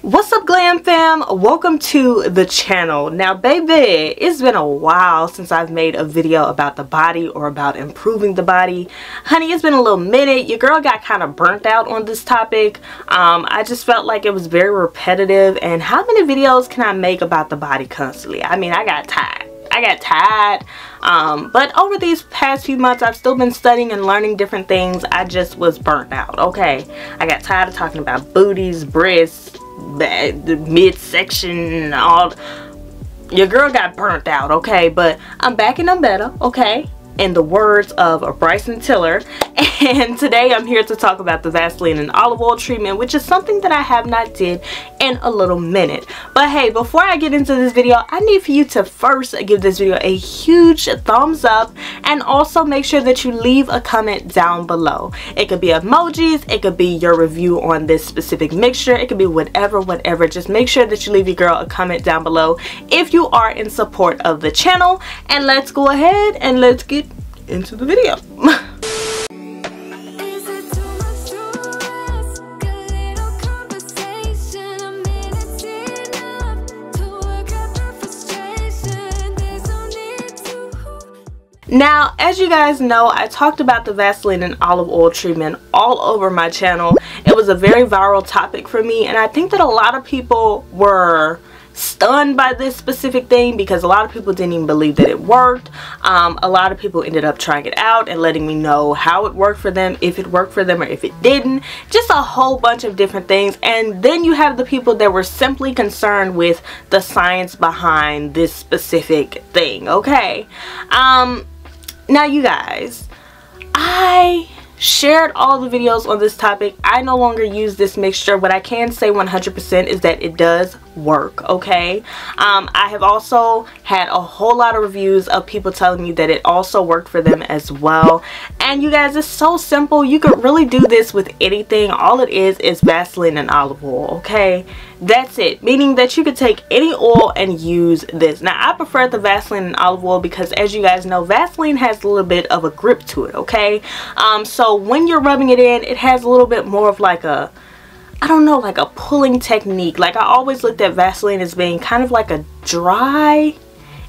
What's up, Glam fam? Welcome to the channel. Now baby, it's been a while since I've made a video about the body or about improving the body. Honey, it's been a little minute. Your girl got kind of burnt out on this topic. I just felt like it was very repetitive, and how many videos can I make about the body constantly? I mean, I got tired. But over these past few months, I've still been studying and learning different things. I just was burnt out, okay? I got tired of talking about booties, breasts, the midsection, all. Your girl got burnt out, okay? But I'm back and I'm better, okay? In the words of Bryson Tiller. And today I'm here to talk about the Vaseline and olive oil treatment, which is something that I have not did in a little minute. But hey, before I get into this video, I need for you to first give this video a huge thumbs up, and also make sure that you leave a comment down below. It could be emojis, it could be your review on this specific mixture, it could be whatever. Just make sure that you leave your girl a comment down below if you are in support of the channel. And let's go ahead and let's get into the video. Now, as you guys know, I talked about the Vaseline and olive oil treatment all over my channel. It was a very viral topic for me, and I think that a lot of people were stunned by this specific thing because a lot of people didn't even believe that it worked. A lot of people ended up trying it out and letting me know how it worked for them, if it worked for them or if it didn't. Just a whole bunch of different things. And then you have the people that were simply concerned with the science behind this specific thing, okay? Now you guys, I shared all the videos on this topic. I no longer use this mixture. What I can say 100% is that it does work, okay? I have also had a whole lot of reviews of people telling me that it also worked for them as well. And you guys, it's so simple. You could really do this with anything. All it is Vaseline and olive oil, okay? That's it, meaning that you could take any oil and use this. Now, I prefer the Vaseline and olive oil because, as you guys know, Vaseline has a little bit of a grip to it, okay? So when you're rubbing it in, it has a little bit more of like a, I don't know, like a pulling technique. Like, I always looked at Vaseline as being kind of like a dry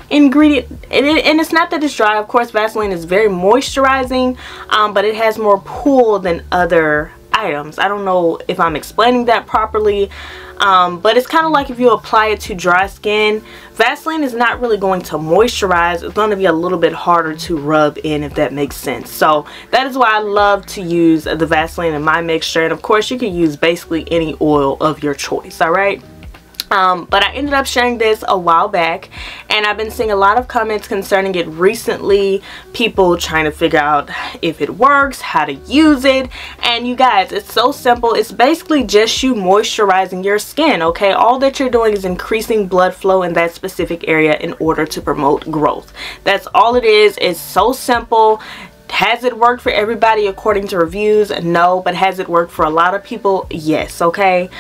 ingredient, and it's not that it's dry. Of course, Vaseline is very moisturizing, but it has more pull than other items. I don't know if I'm explaining that properly, but it's kind of like if you apply it to dry skin, Vaseline is not really going to moisturize. It's going to be a little bit harder to rub in, if that makes sense. So that is why I love to use the Vaseline in my mixture. And of course, you can use basically any oil of your choice, all right? But I ended up sharing this a while back, and I've been seeing a lot of comments concerning it recently. People trying to figure out if it works, how to use it. And you guys, it's so simple. It's basically just you moisturizing your skin, okay? All that you're doing is increasing blood flow in that specific area in order to promote growth. That's all it is. It's so simple. Has it worked for everybody according to reviews? No. But has it worked for a lot of people? Yes, okay?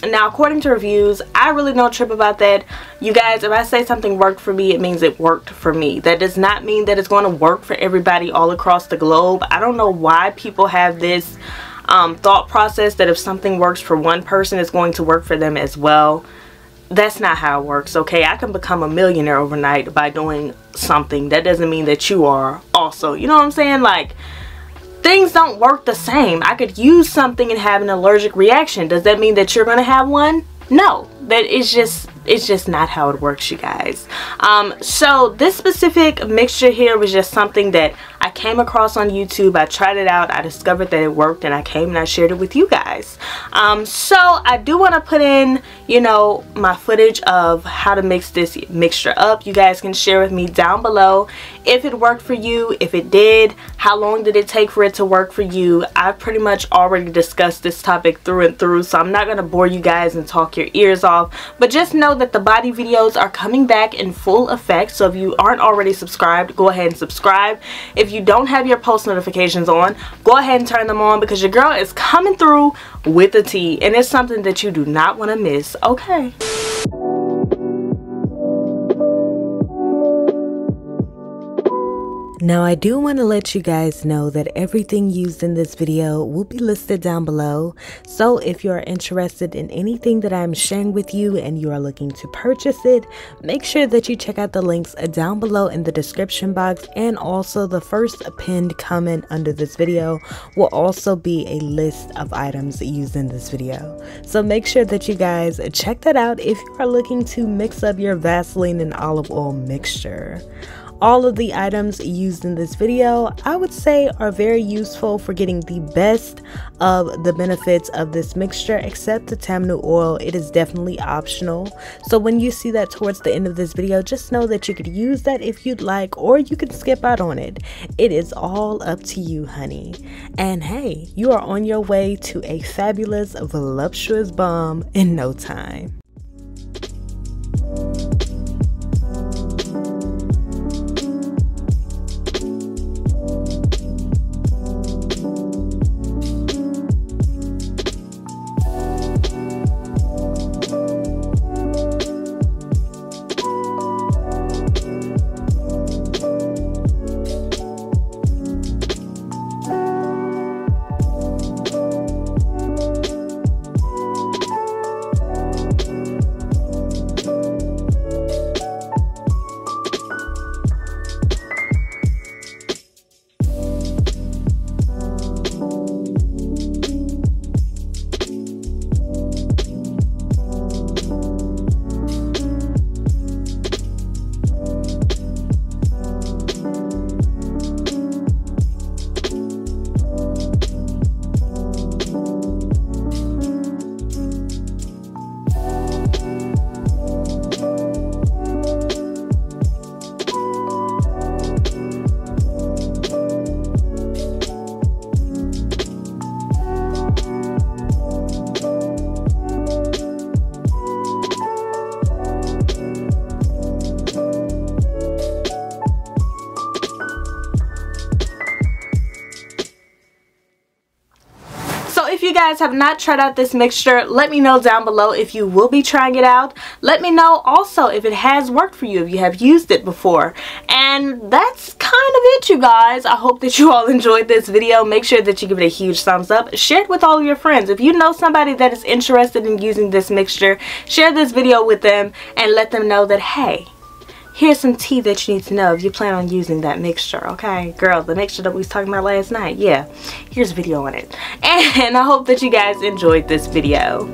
Now, according to reviews, I really don't trip about that. You guys, if I say something worked for me, it means it worked for me. That does not mean that it's going to work for everybody all across the globe. I don't know why people have this thought process that if something works for one person, it's going to work for them as well. That's not how it works, okay? I can become a millionaire overnight by doing something. That doesn't mean that you are also. You know what I'm saying? Like, things don't work the same. I could use something and have an allergic reaction. Does that mean that you're going to have one? No. That is just, it's just not how it works, you guys. So this specific mixture here was just something that I came across on YouTube. I tried it out. I discovered that it worked, and I came and I shared it with you guys. So I do want to put in, you know, my footage of how to mix this mixture up. You guys can share with me down below if it worked for you, if it did, how long did it take for it to work for you. I've pretty much already discussed this topic through and through, so I'm not going to bore you guys and talk your ears off. But just know that the body videos are coming back in full effect. So if you aren't already subscribed, go ahead and subscribe. If you don't have your post notifications on, go ahead and turn them on, because your girl is coming through with the tea, and it's something that you do not want to miss, okay? Now I do want to let you guys know that everything used in this video will be listed down below. So if you are interested in anything that I'm sharing with you and you are looking to purchase it, make sure that you check out the links down below in the description box, and also the first pinned comment under this video will also be a list of items used in this video. So make sure that you guys check that out if you are looking to mix up your Vaseline and olive oil mixture. All of the items used in this video, I would say, are very useful for getting the best of the benefits of this mixture, except the Tamanu oil. It is definitely optional. So when you see that towards the end of this video, just know that you could use that if you'd like, or you could skip out on it. It is all up to you, honey. And hey, you are on your way to a fabulous, voluptuous bomb in no time. If you guys have not tried out this mixture, let me know down below if you will be trying it out. Let me know also if it has worked for you, if you have used it before. And that's kind of it, you guys. I hope that you all enjoyed this video. Make sure that you give it a huge thumbs up. Share it with all of your friends. If you know somebody that is interested in using this mixture, share this video with them and let them know that, hey, here's some tea that you need to know if you plan on using that mixture, okay? Girl, the mixture that we was talking about last night, yeah, here's a video on it. And I hope that you guys enjoyed this video.